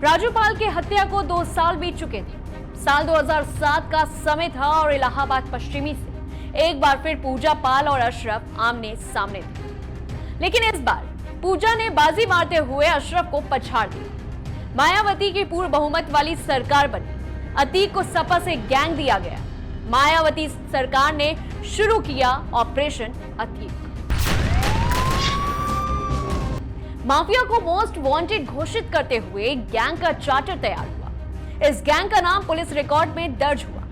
राजूपाल की हत्या को 2 साल बीत चुके थे। साल 2007 का समय था और इलाहाबाद पश्चिमी से एक बार फिर पूजा पाल और अशरफ आमने सामने थे। लेकिन इस बार पूजा ने बाजी मारते हुए अशरफ को पछाड़ दिया। मायावती की पूर्ण बहुमत वाली सरकार बनी। अतीक को सपा से गैंग दिया गया। मायावती सरकार ने शुरू किया ऑपरेशन अतीक। माफिया को मोस्ट वांटेड घोषित करते हुए गैंग का चार्टर तैयार हुआ। इस गैंग का नाम पुलिस रिकॉर्ड में दर्ज हुआ,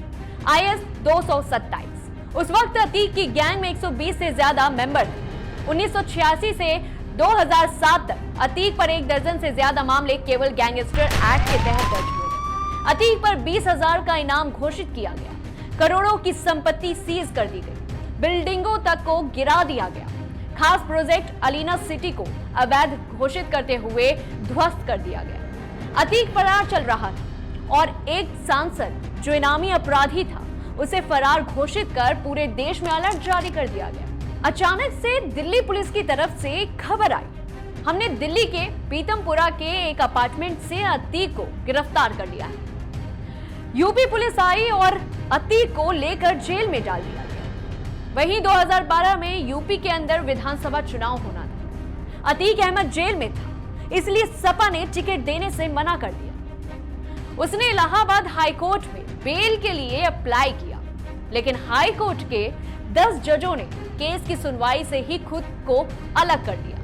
IS 227। उस वक्त अतीक की गैंग में 120 से ज्यादा मेंबर थे। 1986 से 2007 तक अतीक पर 1 दर्जन से ज्यादा मामले केवल गैंगस्टर एक्ट के तहत दर्ज हुए। अतीक पर 20,000 का इनाम घोषित किया गया। करोड़ों की संपत्ति सीज कर दी गई। बिल्डिंगों तक को गिरा दिया गया। खास प्रोजेक्ट अलीना सिटी को अवैध घोषित करते हुए ध्वस्त कर दिया गया। अतीक फरार चल रहा था और एक सांसद जो इनामी अपराधी था उसे फरार घोषित कर पूरे देश में अलर्ट जारी कर दिया गया। अचानक से दिल्ली पुलिस की तरफ से खबर आई, हमने दिल्ली के पीतमपुरा के एक अपार्टमेंट से अतीक को गिरफ्तार कर लिया है। यूपी पुलिस आई और अतीक को लेकर जेल में डाल दिया गया। वहीं 2012 में यूपी के अंदर विधानसभा चुनाव होना था। अतीक अहमद जेल में था, इसलिए सपा ने टिकट देने से मना कर दिया। उसने इलाहाबाद हाई कोर्ट में बेल के लिए अप्लाई किया, लेकिन हाई कोर्ट के 10 जजों ने केस की सुनवाई से ही खुद को अलग कर दिया।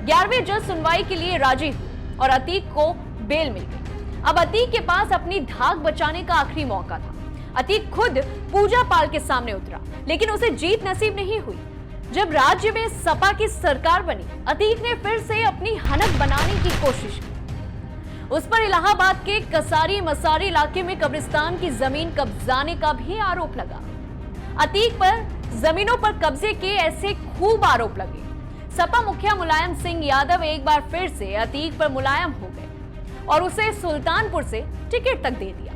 11वें जज सुनवाई के लिए राजी हुए और अतीक को बेल मिल गई। अब अतीक के पास अपनी धाक बचाने का आखिरी मौका था। अतीक खुद पूजा पाल के सामने उतरा, लेकिन उसे जीत नसीब नहीं हुई। जब राज्य में सपा की सरकार बनी, अतीक ने फिर से अपनी हनक बनाने की कोशिश की। उस पर इलाहाबाद के कसारी मसारी इलाके में कब्रिस्तान की जमीन कब्जाने का भी आरोप लगा। अतीक पर जमीनों पर कब्जे के ऐसे खूब आरोप लगे। सपा मुखिया मुलायम सिंह यादव एक बार फिर से अतीक पर मुलायम हो गए और उसे सुल्तानपुर से टिकट तक दे दिया।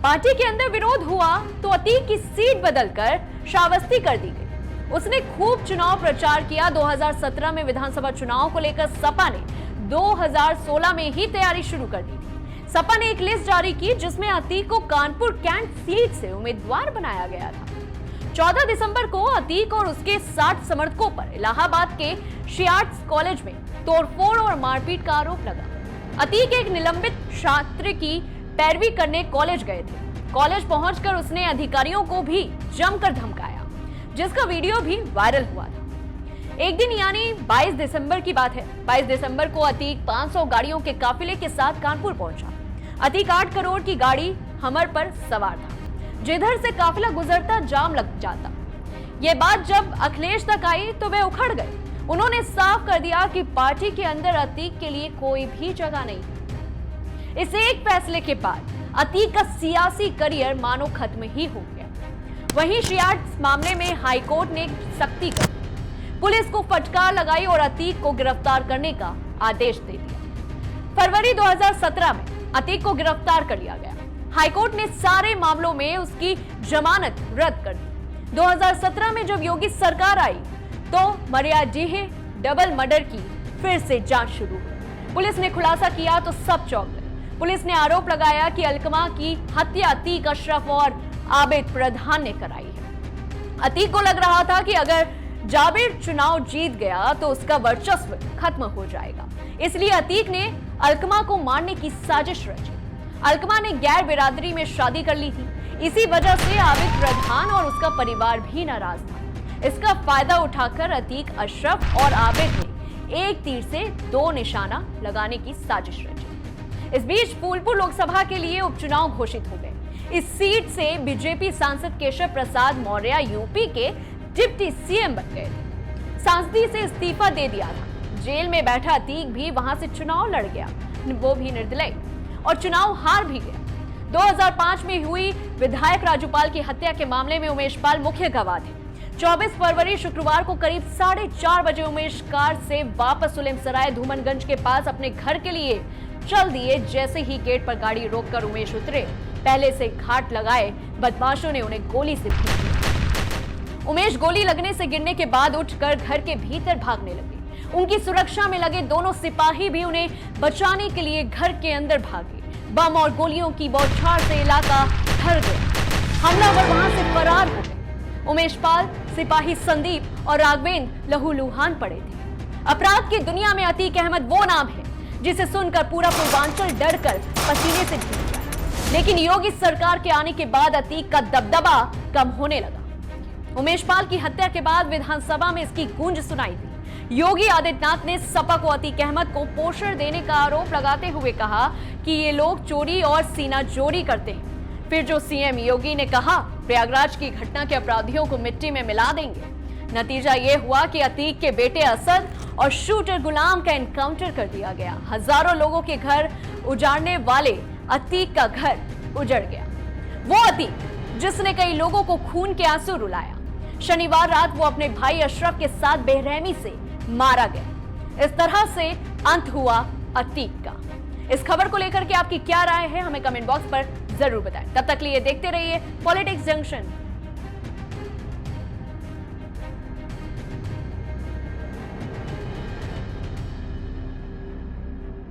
पार्टी के अंदर विरोध हुआ तो अतीक की सीट बदलकर श्रावस्ती कर दी गई। उसने खूब चुनाव प्रचार किया। 2017 में विधानसभा चुनाव को लेकर सपा ने 2016 में ही तैयारी शुरू कर दी थी। सपा ने एक लिस्ट जारी की जिसमें अतीक को कानपुर कैंट सीट से उम्मीदवार बनाया गया था। 14 दिसंबर को अतीक और उसके 60 समर्थकों पर इलाहाबाद के शियाट्स कॉलेज में तोड़फोड़ और मारपीट का आरोप लगा। अतीक एक निलंबित छात्र की पैरवी करने कॉलेज गए थे। कॉलेज पहुंचकर उसने अधिकारियों को भी जमकर धमकाया, जिसका वीडियो भी वायरल हुआ था। एक दिन यानी 22 दिसंबर की बात है। 22 दिसंबर को अतीक 500 गाड़ियों के काफिले के साथ कानपुर पहुंचा। अतीक 8 करोड़ की गाड़ी हमर पर सवार था। जिधर से काफिला गुजरता जाम लग जाता। ये बात जब अखिलेश तक आई तो वे उखड़ गए। उन्होंने साफ कर दिया कि पार्टी के अंदर अतीक के लिए कोई भी जगह नहीं। इस एक फैसले के बाद अतीक का सियासी करियर मानो खत्म ही हो गया। वहीं शियाट्स मामले में हाईकोर्ट ने सख्ती कर पुलिस को फटकार लगाई और अतीक को गिरफ्तार करने का आदेश दे दिया। फरवरी 2017 में अतीक को गिरफ्तार कर लिया गया। हाईकोर्ट ने सारे मामलों में उसकी जमानत रद्द कर दी। 2017 में जब योगी सरकार आई तो मरियाडीह डबल मर्डर की फिर से जांच शुरू हुई। पुलिस ने खुलासा किया तो सब चौंक गए। पुलिस ने आरोप लगाया कि अलकमा की हत्या अतीक, अशरफ और आबिद प्रधान ने कराई है। अतीक को लग रहा था कि अगर जाबिर चुनाव जीत गया तो उसका वर्चस्व खत्म हो जाएगा, इसलिए अतीक ने अलकमा को मारने की साजिश रची। अलकमा ने गैर बिरादरी में शादी कर ली थी। इसी वजह से आबिद प्रधान और उसका परिवार भी नाराज था। इसका फायदा उठाकर अतीक, अशरफ और आबिद ने एक तीर से 2 निशाना लगाने की साजिश रची। इस बीच फूलपुर लोकसभा के लिए उपचुनाव घोषित हो गए। इस सीट से बीजेपी सांसद केशव प्रसाद मौर्य यूपी के डिप्टी सीएम बन गए थे। सांसदी से इस्तीफा दे दिया था। जेल में बैठा अतीक भी वहां से चुनाव लड़ गया, वो भी निर्दलीय, और चुनाव हार भी गया। 2005 में हुई विधायक राजूपाल की हत्या के मामले में उमेश पाल मुख्य गवाह थे। 24 फरवरी शुक्रवार को करीब 4:30 बजे उमेश कार से वापस सुलेमसराय धूमनगंज के पास अपने घर के लिए चल दिए। जैसे ही गेट पर गाड़ी रोककर उमेश उतरे, पहले से घाट लगाए बदमाशों ने उन्हें गोली से भून दिया। उमेश गोली लगने से गिरने के बाद उठकर घर के भीतर भागने लगे। उनकी सुरक्षा में लगे दोनों सिपाही भी उन्हें बचाने के लिए घर के अंदर भागे। बम और गोलियों की बौछार से इलाका डर गया। हमलावर वहां से फरार हो गए। उमेश पाल, सिपाही संदीप और राघवेंद्र लहूलुहान पड़े थे। अपराध की दुनिया में अतीक अहमद वो नाम है जिसे सुनकर पूरा पूर्वांचल डरकर पसीने से भीग जाए। लेकिन योगी सरकार के आने के बाद अतीक का दबदबा कम होने लगा। उमेश पाल की हत्या के बाद विधानसभा में इसकी गूंज सुनाई दी। योगी आदित्यनाथ ने सपा को अतीक अहमद को पोषण देने का आरोप लगाते हुए कहा कि ये लोग चोरी और सीना जोड़ी करते हैं। फिर जो सीएम योगी ने कहा प्रयागराज की घटना के अपराधियों को मिट्टी में मिला देंगे। नतीजा ये हुआ कि अतीक के बेटे असद और शूटर गुलाम का एनकाउंटर कर दिया गया। हजारों लोगों के घर उजाड़ने वाले अतीक का घर उजड़ गया। वो अतीक जिसने कई लोगों को खून के आंसू रुलाया। शनिवार रात वो अपने भाई अशरफ के साथ बेरहमी से मारा गया। इस तरह से अंत हुआ अतीक का। इस खबर को लेकर के आपकी क्या राय है, हमें कमेंट बॉक्स पर जरूर बताएं। तब तक के लिए देखते रहिए पॉलिटिक्स जंक्शन।